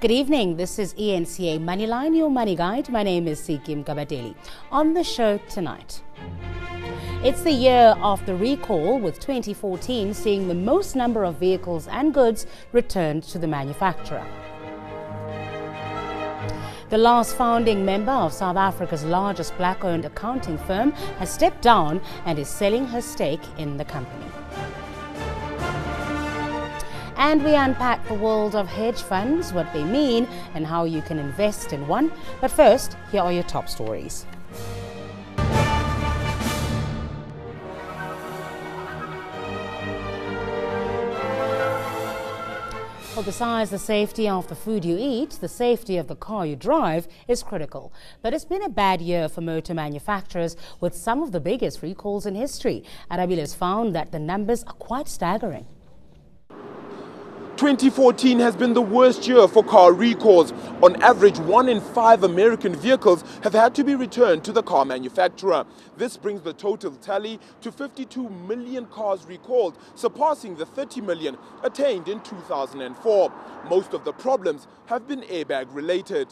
Good evening, this is ENCA Moneyline, your money guide. My name is Sikim Kabateli. On the show tonight, it's the year of the recall, with 2014 seeing the most number of vehicles and goods returned to the manufacturer. The last founding member of South Africa's largest black-owned accounting firm has stepped down and is selling her stake in the company. And we unpack the world of hedge funds, what they mean and how you can invest in one. But first, here are your top stories. Well, besides the safety of the food you eat, the safety of the car you drive is critical. But it's been a bad year for motor manufacturers, with some of the biggest recalls in history. Arabil has found that the numbers are quite staggering. 2014 has been the worst year for car recalls. On average, 1 in 5 American vehicles have had to be returned to the car manufacturer. This brings the total tally to 52 million cars recalled, surpassing the 30 million attained in 2004. Most of the problems have been airbag related.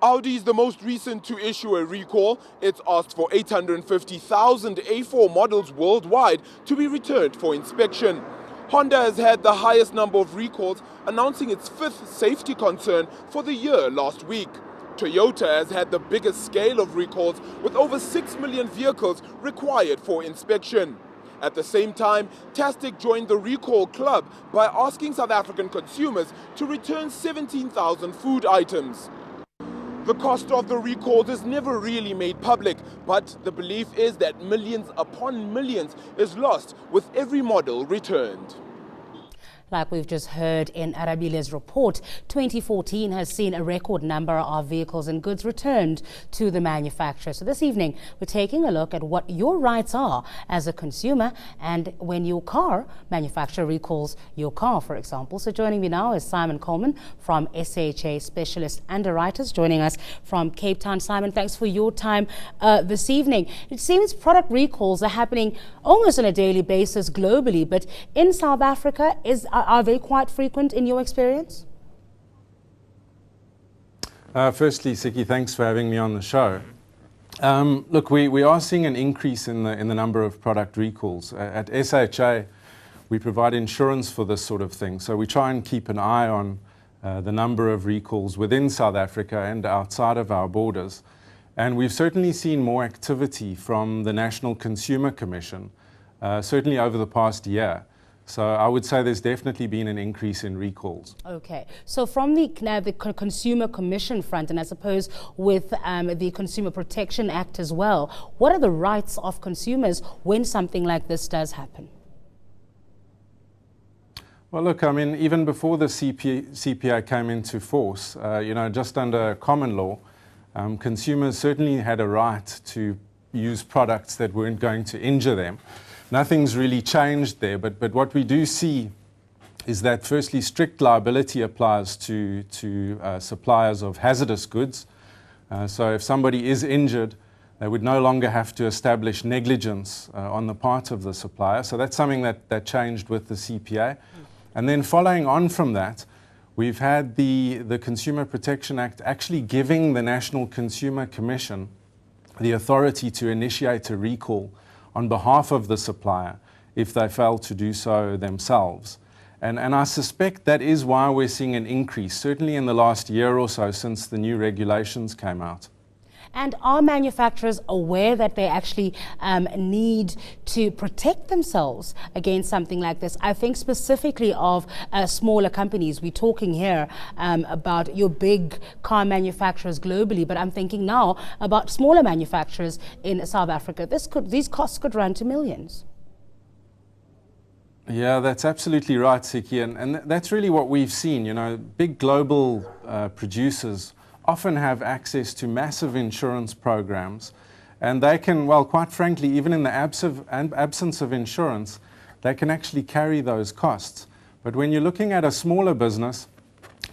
Audi is the most recent to issue a recall. It's asked for 850,000 A4 models worldwide to be returned for inspection. Honda has had the highest number of recalls, announcing its 5th safety concern for the year last week. Toyota has had the biggest scale of recalls, with over 6 million vehicles required for inspection. At the same time, Tastic joined the recall club by asking South African consumers to return 17,000 food items. The cost of the recalls is never really made public, but the belief is that millions upon millions is lost with every model returned. Like we've just heard in Arabile's report, 2014 has seen a record number of vehicles and goods returned to the manufacturer. So this evening, we're taking a look at what your rights are as a consumer and when your car manufacturer recalls your car, for example. So joining me now is Simon Coleman from SHA Specialist Underwriters, joining us from Cape Town. Simon, thanks for your time this evening. It seems product recalls are happening almost on a daily basis globally, but in South Africa, are they quite frequent in your experience? Firstly, Siki, thanks for having me on the show. Look, we are seeing an increase in the number of product recalls. At SHA, we provide insurance for this sort of thing, so we try and keep an eye on the number of recalls within South Africa and outside of our borders. And we've certainly seen more activity from the National Consumer Commission, certainly over the past year. So I would say there's definitely been an increase in recalls. Okay, so from the Consumer Commission front, and I suppose with the Consumer Protection Act as well, what are the rights of consumers when something like this does happen? Well, look, I mean, even before the CPA came into force, just under common law, consumers certainly had a right to use products that weren't going to injure them. Nothing's really changed there, but what we do see is that firstly, strict liability applies to suppliers of hazardous goods. So if somebody is injured, they would no longer have to establish negligence on the part of the supplier. So that's something that changed with the CPA. And then following on from that, we've had the Consumer Protection Act actually giving the National Consumer Commission the authority to initiate a recall on behalf of the supplier if they fail to do so themselves. And I suspect that is why we're seeing an increase, certainly in the last year or so since the new regulations came out. And are manufacturers aware that they actually need to protect themselves against something like this? I think specifically of smaller companies. We're talking here about your big car manufacturers globally, but I'm thinking now about smaller manufacturers in South Africa. These costs could run to millions. Yeah, that's absolutely right, Siki, and that's really what we've seen. You know, big global producers often have access to massive insurance programs, and they can, well, quite frankly, even in the absence of insurance, they can actually carry those costs. But when you're looking at a smaller business,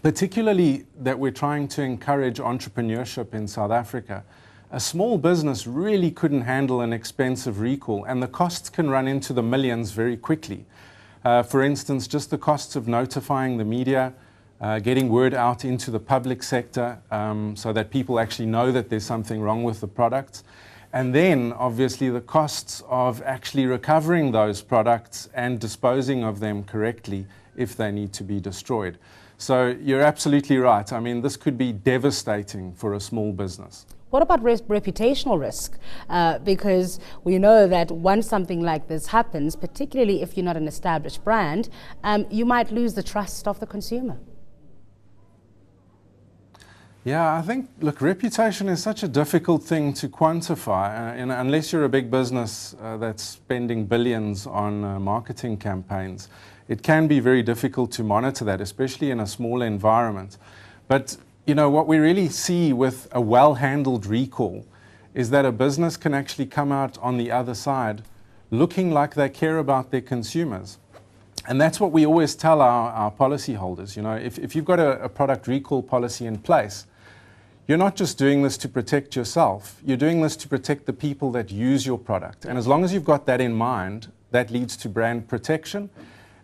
particularly that we're trying to encourage entrepreneurship in South Africa, a small business really couldn't handle an expensive recall, and the costs can run into the millions very quickly. For instance, just the costs of notifying the media, getting word out into the public sector so that people actually know that there's something wrong with the products. And then, obviously, the costs of actually recovering those products and disposing of them correctly if they need to be destroyed. So you're absolutely right. I mean, this could be devastating for a small business. What about reputational risk? Because we know that once something like this happens, particularly if you're not an established brand, you might lose the trust of the consumer. Yeah, I think, look, reputation is such a difficult thing to quantify. Unless you're a big business that's spending billions on marketing campaigns, it can be very difficult to monitor that, especially in a small environment. But, you know, what we really see with a well-handled recall is that a business can actually come out on the other side looking like they care about their consumers. And that's what we always tell our policyholders. You know, if you've got a product recall policy in place, you're not just doing this to protect yourself, you're doing this to protect the people that use your product. And as long as you've got that in mind, that leads to brand protection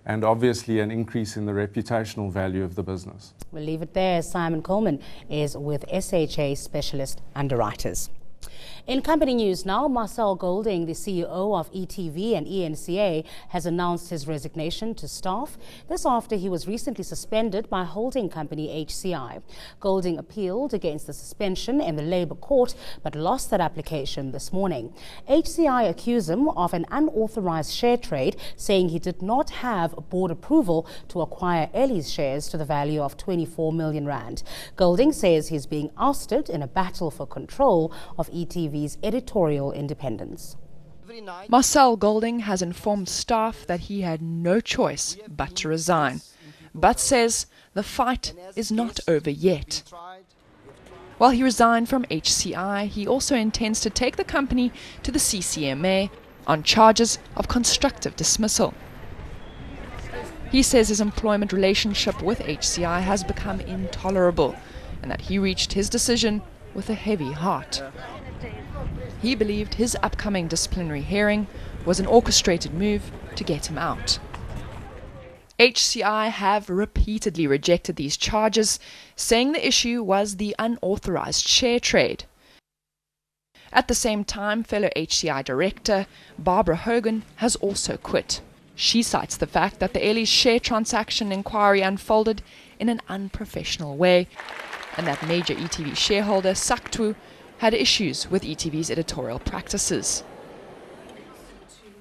and obviously an increase in the reputational value of the business. We'll leave it there. Simon Coleman is with SHA Specialist Underwriters. In company news now, Marcel Golding, the CEO of ETV and ENCA, has announced his resignation to staff. This after he was recently suspended by holding company HCI. Golding appealed against the suspension in the Labour Court but lost that application this morning. HCI accused him of an unauthorised share trade, saying he did not have board approval to acquire Ellie's shares to the value of 24 million rand. Golding says he's being ousted in a battle for control of ETV's editorial independence. Marcel Golding has informed staff that he had no choice but to resign, but says the fight is not over yet. While he resigned from HCI, he also intends to take the company to the CCMA on charges of constructive dismissal. He says his employment relationship with HCI has become intolerable and that he reached his decision with a heavy heart. He believed his upcoming disciplinary hearing was an orchestrated move to get him out. HCI have repeatedly rejected these charges, saying the issue was the unauthorized share trade. At the same time, fellow HCI director Barbara Hogan has also quit. She cites the fact that the Ellie's share transaction inquiry unfolded in an unprofessional way and that major ETV shareholder Saktu had issues with ETV's editorial practices.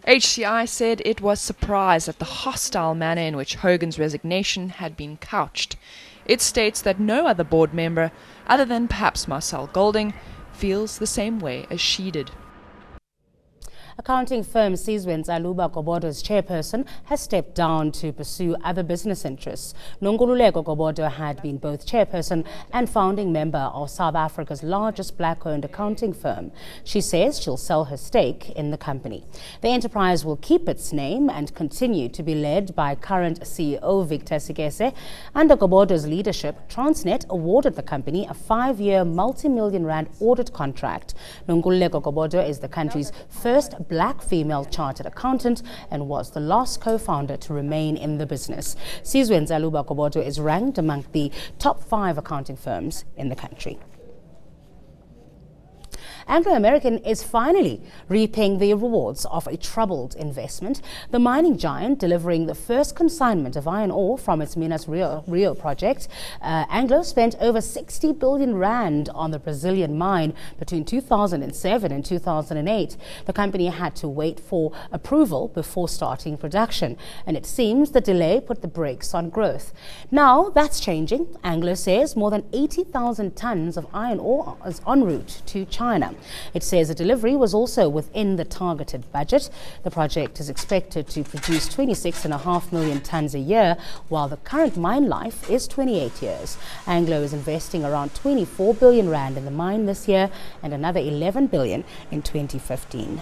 HCI said it was surprised at the hostile manner in which Hogan's resignation had been couched. It states that no other board member, other than perhaps Marcel Golding, feels the same way as she did. Accounting firm Sizwen's Aluba Gobodo's chairperson has stepped down to pursue other business interests. Nongoluleko Gobodo had been both chairperson and founding member of South Africa's largest black-owned accounting firm. She says she'll sell her stake in the company. The enterprise will keep its name and continue to be led by current CEO Victor Sigese. Under Gobodo's leadership, Transnet awarded the company a 5-year multi-million rand audit contract. Nongoluleko Gobodo is the country's first black female chartered accountant and was the last co-founder to remain in the business. Sizwen's Aluba Gobodo is ranked among the top 5 accounting firms in the country. Anglo-American is finally reaping the rewards of a troubled investment. The mining giant delivering the first consignment of iron ore from its Minas Rio project. Anglo spent over 60 billion rand on the Brazilian mine between 2007 and 2008. The company had to wait for approval before starting production, and it seems the delay put the brakes on growth. Now that's changing. Anglo says more than 80,000 tons of iron ore is en route to China. It says the delivery was also within the targeted budget. The project is expected to produce 26.5 million tons a year, while the current mine life is 28 years. Anglo is investing around 24 billion rand in the mine this year and another 11 billion in 2015.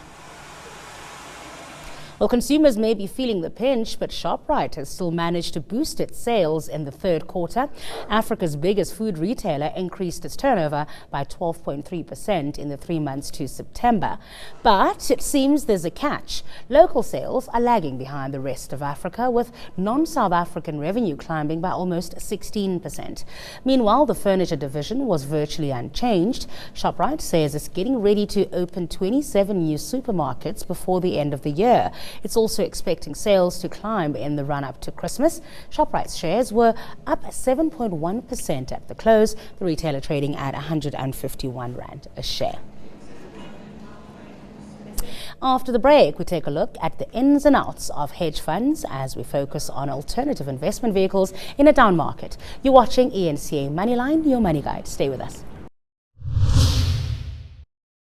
Well, consumers may be feeling the pinch, but ShopRite has still managed to boost its sales in the third quarter. Africa's biggest food retailer increased its turnover by 12.3% in the 3 months to September. But it seems there's a catch. Local sales are lagging behind the rest of Africa, with non-South African revenue climbing by almost 16%. Meanwhile, the furniture division was virtually unchanged. ShopRite says it's getting ready to open 27 new supermarkets before the end of the year. It's also expecting sales to climb in the run-up to Christmas. ShopRite's shares were up 7.1% at the close, the retailer trading at 151 Rand a share. After the break, we take a look at the ins and outs of hedge funds as we focus on alternative investment vehicles in a down market. You're watching ENCA Moneyline, your money guide. Stay with us.